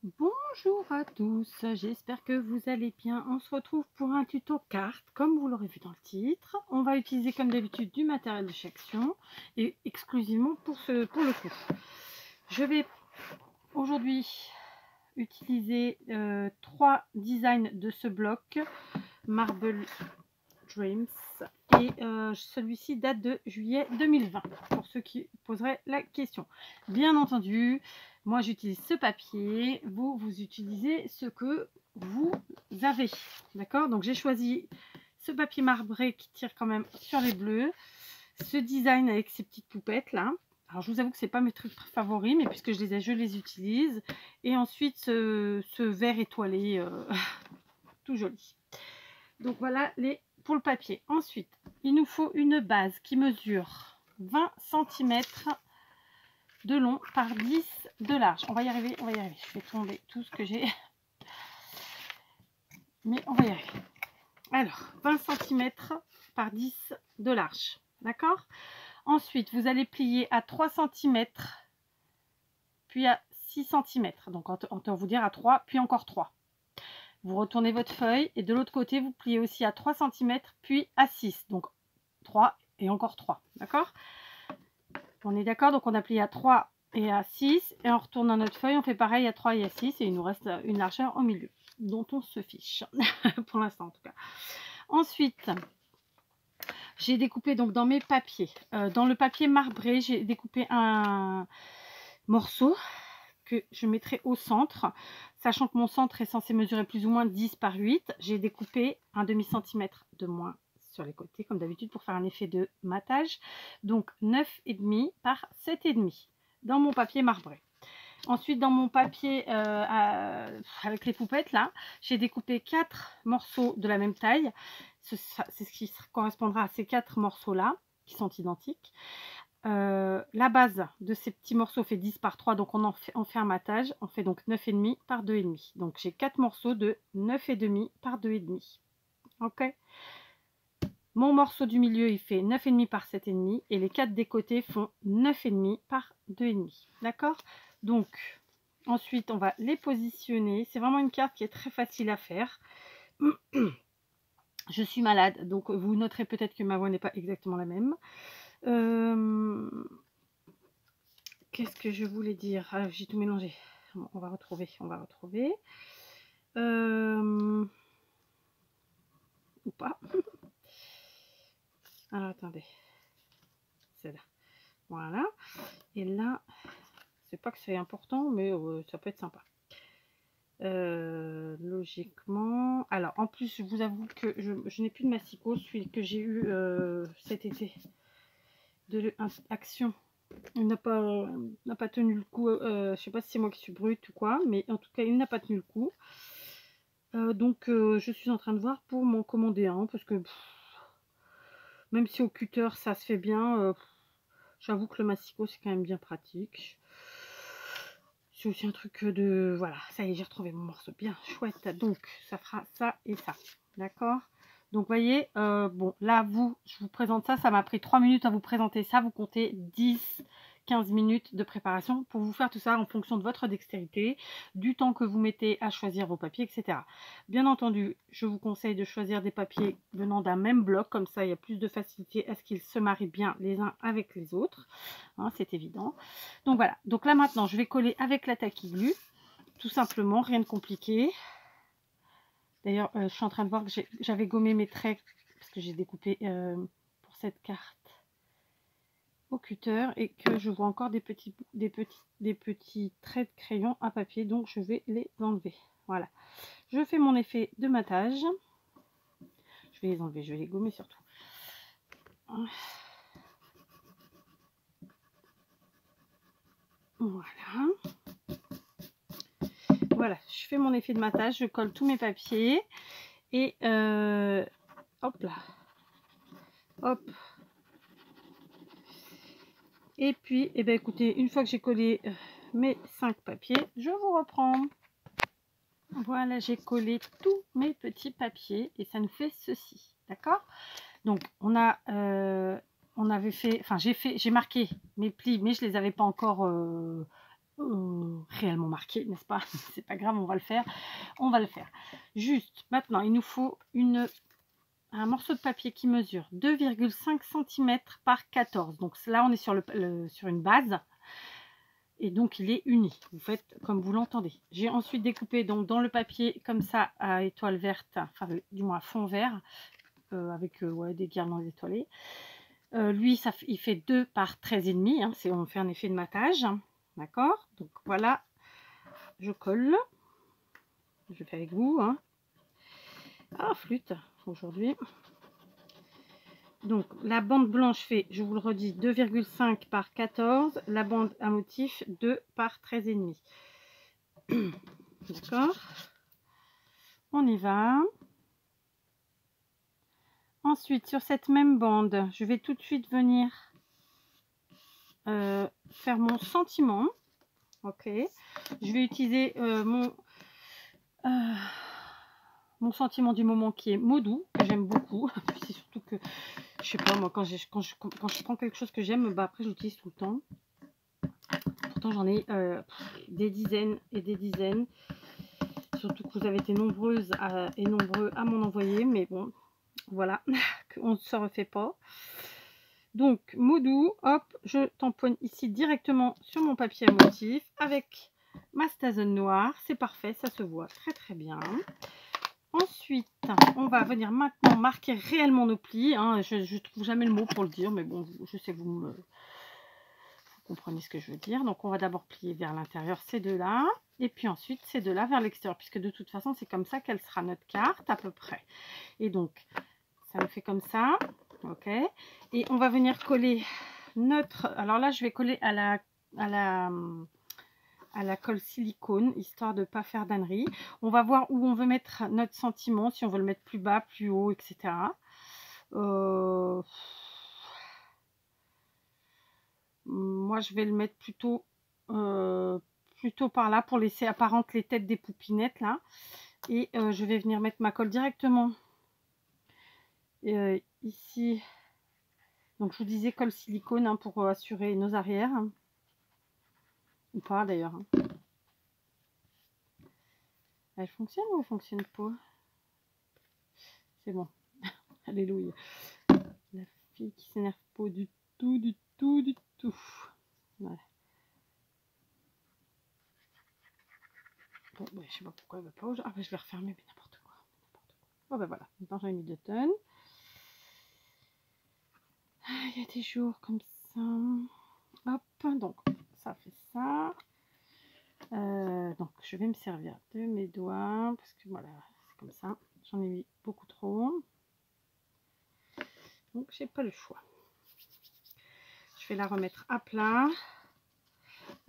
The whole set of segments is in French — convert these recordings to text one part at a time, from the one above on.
Bonjour à tous, j'espère que vous allez bien. On se retrouve pour un tuto carte, comme vous l'aurez vu dans le titre. On va utiliser comme d'habitude du matériel de section et exclusivement pour le coup. Je vais aujourd'hui utiliser 3 designs de ce bloc Marble Dreams et celui-ci date de juillet 2020 pour ceux qui poseraient la question. Bien entendu, moi j'utilise ce papier, vous utilisez ce que vous avez, d'accord? Donc j'ai choisi ce papier marbré qui tire quand même sur les bleus, ce design avec ces petites poupettes là. Alors je vous avoue que c'est pas mes trucs favoris, mais puisque je les ai, je les utilise. Et ensuite ce vert étoilé tout joli. Donc voilà pour le papier. Ensuite, il nous faut une base qui mesure 20 cm de long par 10 de large. On va y arriver, on va y arriver. Je vais tomber tout ce que j'ai. Mais on va y arriver. Alors, 20 cm par 10 de large. D'accord? Ensuite, vous allez plier à 3 cm, puis à 6 cm. Donc, on vous dire à 3, puis encore 3. Vous retournez votre feuille et de l'autre côté, vous pliez aussi à 3 cm, puis à 6. Donc 3 et encore 3. D'accord? On est d'accord? Donc on a plié à 3 et à 6. Et on retourne dans notre feuille, on fait pareil à 3 et à 6. Et il nous reste une largeur au milieu, dont on se fiche. Pour l'instant en tout cas. Ensuite, j'ai découpé donc dans mes papiers. Dans le papier marbré, j'ai découpé un morceau que je mettrai au centre, sachant que mon centre est censé mesurer plus ou moins 10 par 8. J'ai découpé un demi-centimètre de moins sur les côtés, comme d'habitude, pour faire un effet de matage. Donc 9,5 par 7,5 dans mon papier marbré. Ensuite, dans mon papier avec les poupettes, là, j'ai découpé 4 morceaux de la même taille. C'est ce qui correspondra à ces 4 morceaux-là, qui sont identiques. La base de ces petits morceaux fait 10 par 3, donc on fait un matage. On fait donc 9,5 par 2,5. Donc j'ai 4 morceaux de 9,5 par 2,5. Ok. Mon morceau du milieu, il fait 9,5 par 7,5 et les 4 des côtés font 9,5 par 2,5. D'accord? Donc, ensuite, on va les positionner. C'est vraiment une carte qui est très facile à faire. Je suis malade, donc vous noterez peut-être que ma voix n'est pas exactement la même. Qu'est-ce que je voulais dire? Ah, j'ai tout mélangé. Bon, on va retrouver. Ou pas. Alors, attendez. C'est là. Voilà. Et là, c'est pas que c'est important, mais ça peut être sympa. Logiquement. Alors, en plus, je vous avoue que je n'ai plus de massicot, celui que j'ai eu cet été. De Action. Il n'a pas tenu le coup. Je sais pas si c'est moi qui suis brute ou quoi, mais en tout cas, il n'a pas tenu le coup. Donc, je suis en train de voir pour m'en commander un, parce que même si au cutter ça se fait bien, j'avoue que le massicot c'est quand même bien pratique. C'est aussi un truc de... Voilà, ça y est, j'ai retrouvé mon morceau bien chouette. Donc, ça fera ça et ça. D'accord? Donc, vous voyez, bon, là, je vous présente ça. Ça m'a pris 3 minutes à vous présenter ça. Vous comptez 10-15 minutes de préparation pour vous faire tout ça en fonction de votre dextérité, du temps que vous mettez à choisir vos papiers, etc. Bien entendu, je vous conseille de choisir des papiers venant d'un même bloc. Comme ça, il y a plus de facilité à ce qu'ils se marient bien les uns avec les autres. Hein, c'est évident. Donc voilà. Donc là, maintenant, je vais coller avec la tacky glue. Tout simplement, rien de compliqué. D'ailleurs, je suis en train de voir que j'avais gommé mes traits parce que j'ai découpé pour cette carte au cutter et que je vois encore des petits traits de crayon à papier, donc je vais les enlever. Voilà. Je fais mon effet de matage. Je vais les enlever, je vais les gommer surtout. Voilà. Voilà, je fais mon effet de matage, je colle tous mes papiers et hop là, hop. Et puis, eh ben, écoutez, une fois que j'ai collé mes 5 papiers, je vous reprends. Voilà, j'ai collé tous mes petits papiers et ça nous fait ceci, d'accord? Donc, on avait fait, enfin, j'ai marqué mes plis, mais je les avais pas encore réellement marqué, n'est-ce pas? C'est pas grave, on va le faire. On va le faire. Juste, maintenant, il nous faut un morceau de papier qui mesure 2,5 cm par 14. Donc là, on est sur, sur une base. Et donc, il est uni. Vous faites comme vous l'entendez. J'ai ensuite découpé donc, dans le papier comme ça à étoile verte, enfin du moins à fond vert, avec ouais, des guirlandes étoilées. Lui, il fait 2 par 13,5. Hein, on fait un effet de matage. D'accord? Donc voilà, je colle. Je fais avec vous. Hein. Ah, flûte aujourd'hui. Donc la bande blanche fait, je vous le redis, 2,5 par 14. La bande à motif, 2 par 13,5. D'accord? On y va. Ensuite, sur cette même bande, je vais tout de suite venir faire mon sentiment. Ok. Je vais utiliser mon sentiment du moment qui est Modou, que j'aime beaucoup. C'est surtout que, je sais pas, moi, quand je prends quelque chose que j'aime, bah, après, je l'utilise tout le temps. Pourtant, j'en ai des dizaines et des dizaines. Surtout que vous avez été nombreuses et nombreux à m'en envoyer. Mais bon, voilà, on ne se refait pas. Donc, Modou, hop, je tamponne ici directement sur mon papier à motif avec ma stazone noire. C'est parfait, ça se voit très très bien. Ensuite, on va venir maintenant marquer réellement nos plis. Hein. Je ne trouve jamais le mot pour le dire, mais bon, je sais que vous comprenez ce que je veux dire. Donc, on va d'abord plier vers l'intérieur ces deux-là. Et puis ensuite, ces deux-là vers l'extérieur. Puisque de toute façon, c'est comme ça qu'elle sera notre carte à peu près. Et donc, ça me fait comme ça. Ok. Et on va venir coller notre... Alors là, je vais coller à la colle silicone, histoire de ne pas faire d'ânerie. On va voir où on veut mettre notre sentiment, si on veut le mettre plus bas, plus haut, etc. Moi, je vais le mettre plutôt par là, pour laisser apparentes les têtes des poupinettes, là. Et je vais venir mettre ma colle directement ici. Donc, je vous disais colle silicone hein, pour assurer nos arrières. Ou pas, d'ailleurs. Hein. Elle fonctionne ou elle fonctionne pas? C'est bon. Alléluia. La fille qui s'énerve pas du tout, du tout, du tout. Voilà. Bon, ouais, je sais pas pourquoi elle va pas. Ah, bah, je vais refermer, mais n'importe quoi. Oh, bah voilà. Maintenant, j'en ai mis 2 tonnes. Ah, il y a des jours comme ça. Hop, donc, ça fait ça. Donc, je vais me servir de mes doigts. Parce que voilà, c'est comme ça. J'en ai mis beaucoup trop. Donc, j'ai pas le choix. Je vais la remettre à plat.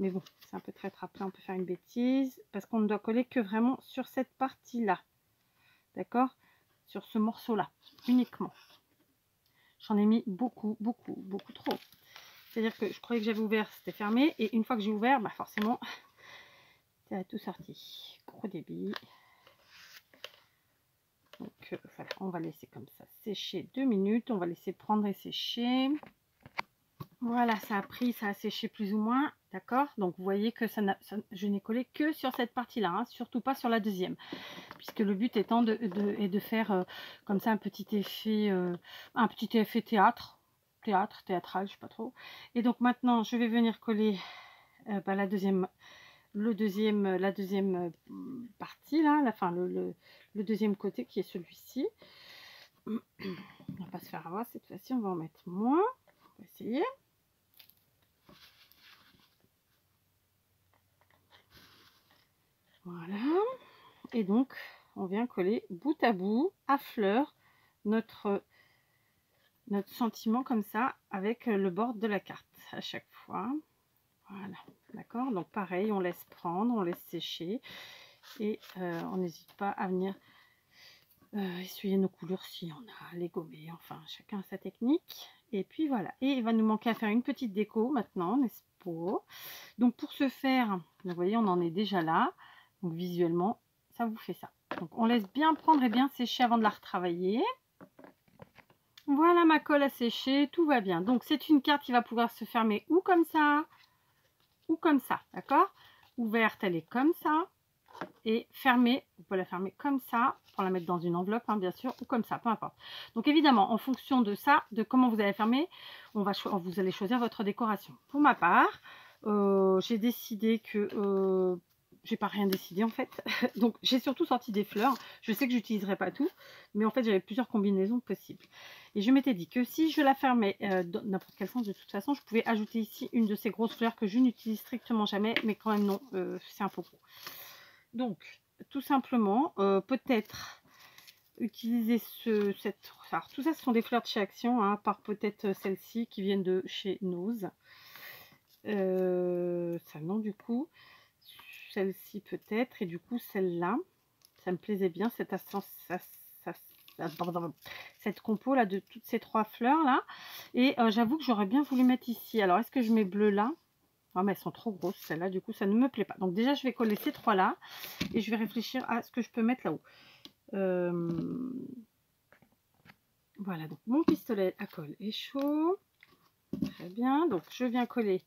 Mais bon, c'est un peu très à plat, on peut faire une bêtise. Parce qu'on ne doit coller que vraiment sur cette partie-là. D'accord? Sur ce morceau-là, uniquement. J'en ai mis beaucoup, beaucoup, beaucoup trop. C'est-à-dire que je croyais que j'avais ouvert, c'était fermé. Et une fois que j'ai ouvert, bah forcément, c'est tout sorti. Gros débit. Donc voilà, on va laisser comme ça sécher 2 minutes. On va laisser prendre et sécher. Voilà, ça a séché plus ou moins, d'accord? Donc, vous voyez que je n'ai collé que sur cette partie-là, hein, surtout pas sur la deuxième. Puisque le but étant de faire comme ça un petit effet théâtral, je sais pas trop. Et donc, maintenant, je vais venir coller la deuxième partie, là, le deuxième côté qui est celui-ci. On va pas se faire avoir cette fois-ci, on va en mettre moins. On va essayer. Voilà, et donc on vient coller bout à bout, à fleur, notre sentiment comme ça, avec le bord de la carte à chaque fois. Voilà, d'accord? Donc pareil, on laisse prendre, on laisse sécher, et on n'hésite pas à venir essuyer nos coulures si on a les gommer, enfin chacun a sa technique. Et puis voilà, et il va nous manquer à faire une petite déco maintenant, n'est-ce pas? Donc pour ce faire, vous voyez, on en est déjà là. Donc visuellement, ça vous fait ça. Donc on laisse bien prendre et bien sécher avant de la retravailler. Voilà, ma colle a séché, tout va bien. Donc c'est une carte qui va pouvoir se fermer ou comme ça, d'accord? Ouverte, elle est comme ça. Et fermée, vous pouvez la fermer comme ça, pour la mettre dans une enveloppe, hein, bien sûr, ou comme ça, peu importe. Donc évidemment, en fonction de ça, de comment vous allez fermer, vous allez choisir votre décoration. Pour ma part, j'ai décidé que... j'ai pas rien décidé en fait. Donc j'ai surtout sorti des fleurs. Je sais que j'utiliserai pas tout, mais en fait j'avais plusieurs combinaisons possibles. Et je m'étais dit que si je la fermais dans n'importe quel sens, de toute façon, je pouvais ajouter ici une de ces grosses fleurs que je n'utilise strictement jamais, mais quand même non, c'est un peu gros. Donc, tout simplement, peut-être utiliser cette... Alors, tout ça, ce sont des fleurs de chez Action, hein, à part peut-être celles-ci qui viennent de chez Nose. Ça, non, du coup. Celle-ci, peut-être. Et du coup, celle-là, ça me plaisait bien, cette compo là de toutes ces 3 fleurs là. Et j'avoue que j'aurais bien voulu mettre ici. Alors, est-ce que je mets bleu là? Ah, mais elles sont trop grosses, celles-là, du coup, ça ne me plaît pas. Donc, déjà, je vais coller ces 3-là et je vais réfléchir à ce que je peux mettre là-haut. Voilà, donc mon pistolet à colle est chaud. Très bien, donc je viens coller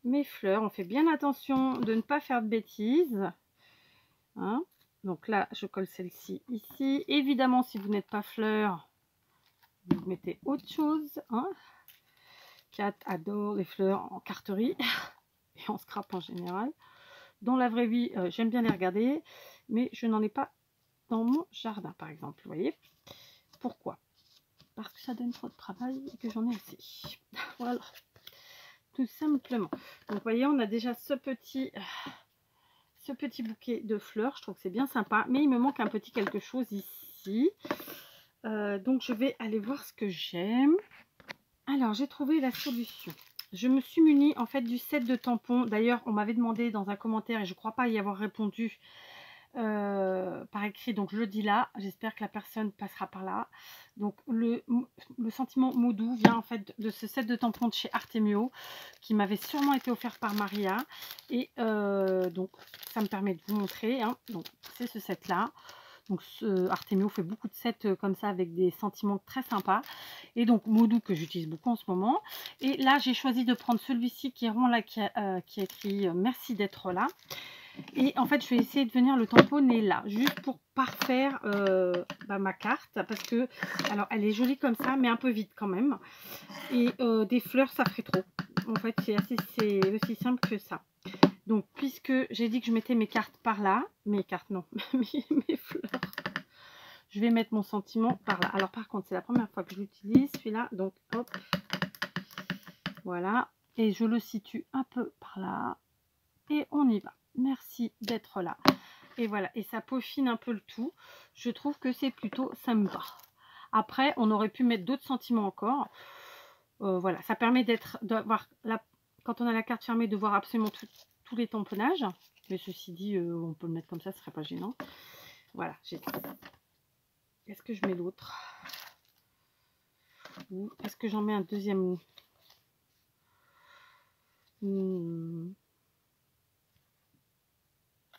mes fleurs. On fait bien attention de ne pas faire de bêtises. Hein, donc là, je colle celle-ci ici. Évidemment, si vous n'êtes pas fleur, vous mettez autre chose. Hein. Kat adore les fleurs en carterie et en scrap en général. Dans la vraie vie, j'aime bien les regarder, mais je n'en ai pas dans mon jardin, par exemple. Vous voyez? Pourquoi? Parce que ça donne trop de travail et que j'en ai assez. Voilà, tout simplement. Donc, vous voyez, on a déjà ce petit bouquet de fleurs. Je trouve que c'est bien sympa, mais il me manque un petit quelque chose ici. Donc, je vais aller voir ce que j'aime. Alors, j'ai trouvé la solution. Je me suis munie en fait du set de tampons. D'ailleurs, on m'avait demandé dans un commentaire et je ne crois pas y avoir répondu par écrit, donc je le dis là, j'espère que la personne passera par là. Donc le sentiment mot doux vient en fait de ce set de tampons de chez Artemio qui m'avait sûrement été offert par Maria et donc ça me permet de vous montrer, hein. Donc c'est ce set là. Donc Artemio fait beaucoup de sets comme ça avec des sentiments très sympas. Et donc mot doux que j'utilise beaucoup en ce moment. Et là j'ai choisi de prendre celui-ci qui est rond là, qui a écrit merci d'être là. Et en fait, je vais essayer de venir le tamponner là, juste pour parfaire ma carte. Parce que, alors, elle est jolie comme ça, mais un peu vide quand même. Et des fleurs, ça ferait trop. En fait, c'est aussi simple que ça. Donc, puisque j'ai dit que je mettais mes cartes par là, mes cartes, non, mes fleurs, je vais mettre mon sentiment par là. Alors, par contre, c'est la première fois que je l'utilise, celui-là. Donc, hop, voilà. Et je le situe un peu par là. Et on y va. Merci d'être là. Et voilà, et ça peaufine un peu le tout. Je trouve que c'est plutôt sympa. Après, on aurait pu mettre d'autres sentiments encore. Voilà, ça permet d'avoir, quand on a la carte fermée, de voir absolument tous les tamponnages. Mais ceci dit, on peut le mettre comme ça, ce serait pas gênant. Voilà, j'ai... Est-ce que je mets l'autre? Ou est-ce que j'en mets un deuxième?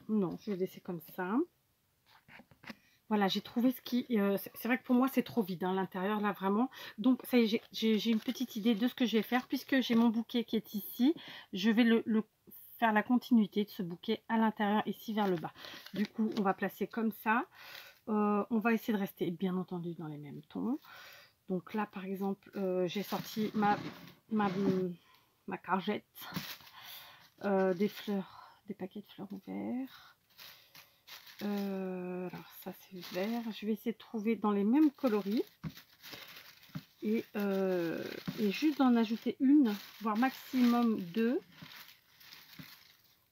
Non, je vais laisser comme ça. Voilà, j'ai trouvé ce qui... c'est vrai que pour moi, c'est trop vide, hein, l'intérieur, là, vraiment. Donc, ça y est, j'ai une petite idée de ce que je vais faire. Puisque j'ai mon bouquet qui est ici, je vais faire la continuité de ce bouquet à l'intérieur, ici, vers le bas. Du coup, on va placer comme ça. On va essayer de rester, bien entendu, dans les mêmes tons. Donc là, par exemple, j'ai sorti ma cargette. Des fleurs, des paquets de fleurs ouverts. Alors ça c'est vert. Je vais essayer de trouver dans les mêmes coloris. Et juste d'en ajouter une, voire maximum 2.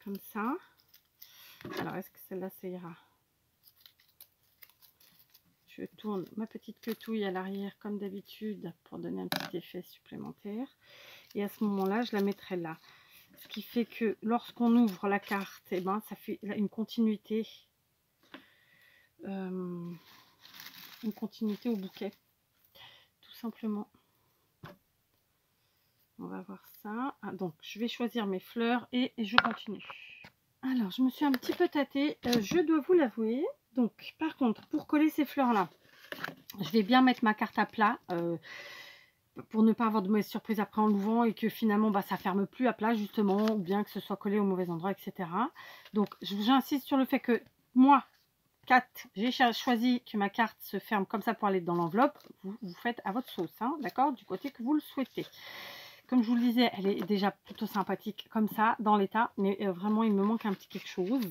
Comme ça. Alors est-ce que celle-là ça ira? Je tourne ma petite quetouille à l'arrière comme d'habitude pour donner un petit effet supplémentaire. Et à ce moment-là, je la mettrai là. Ce qui fait que lorsqu'on ouvre la carte, eh ben, ça fait une continuité. Une continuité au bouquet. Tout simplement. On va voir ça. Ah, donc, je vais choisir mes fleurs et je continue. Alors, je me suis un petit peu tâtée. Je dois vous l'avouer. Donc, par contre, pour coller ces fleurs-là, je vais bien mettre ma carte à plat. pour ne pas avoir de mauvaise surprise après en l'ouvrant et que finalement bah, ça ferme plus à plat justement, ou bien que ce soit collé au mauvais endroit, etc. Donc j'insiste sur le fait que moi, Kat, j'ai choisi que ma carte se ferme comme ça pour aller dans l'enveloppe. Vous faites à votre sauce, hein, d'accord, du côté que vous le souhaitez. Comme je vous le disais, elle est déjà plutôt sympathique comme ça, dans l'état, mais vraiment, il me manque un petit quelque chose.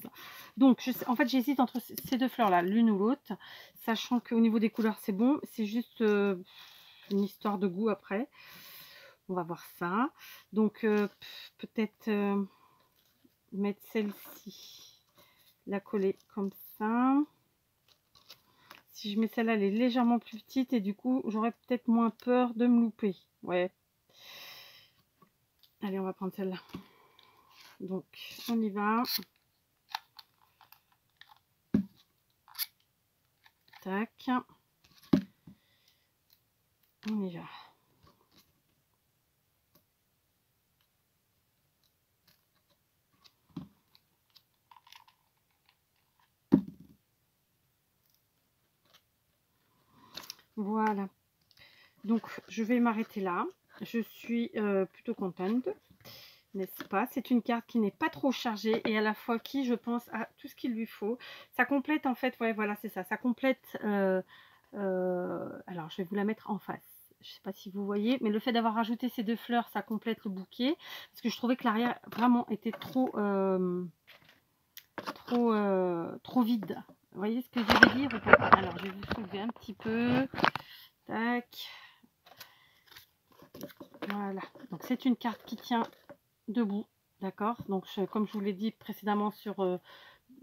Donc, en fait, j'hésite entre ces deux fleurs-là, l'une ou l'autre, sachant qu'au niveau des couleurs, c'est bon. C'est juste une histoire de goût après. On va voir ça. Donc, peut-être mettre celle-ci, la coller comme ça. Si je mets celle-là, elle est légèrement plus petite et du coup, j'aurais peut-être moins peur de me louper. Ouais. Allez, on va prendre celle-là. Donc, on y va. Tac. On y va. Voilà. Donc, je vais m'arrêter là. Je suis plutôt contente, n'est-ce pas? C'est une carte qui n'est pas trop chargée et à la fois qui, je pense, a tout ce qu'il lui faut. Ça complète en fait, ouais, voilà, c'est ça. Ça complète. Alors, je vais vous la mettre en face. Je ne sais pas si vous voyez, mais le fait d'avoir rajouté ces deux fleurs, ça complète le bouquet. Parce que je trouvais que l'arrière vraiment était trop vide. Vous voyez ce que je veux dire? Alors, je vais vous soulever un petit peu. Tac. Voilà. Donc, c'est une carte qui tient debout. D'accord? Donc, comme je vous l'ai dit précédemment sur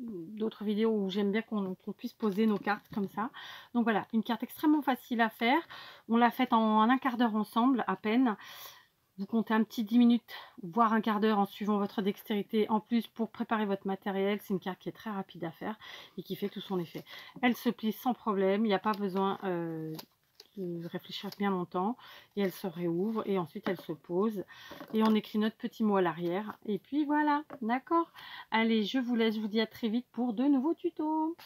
d'autres vidéos où j'aime bien qu'on puisse poser nos cartes comme ça. Donc, voilà. Une carte extrêmement facile à faire. On l'a faite en un quart d'heure ensemble, à peine. Vous comptez un petit 10 minutes, voire un quart d'heure en suivant votre dextérité. En plus, pour préparer votre matériel, c'est une carte qui est très rapide à faire et qui fait tout son effet. Elle se plie sans problème, il n'y a pas besoin de réfléchir bien longtemps. Et elle se réouvre et ensuite elle se pose. Et on écrit notre petit mot à l'arrière. Et puis voilà, d'accord? Allez, je vous laisse, je vous dis à très vite pour de nouveaux tutos.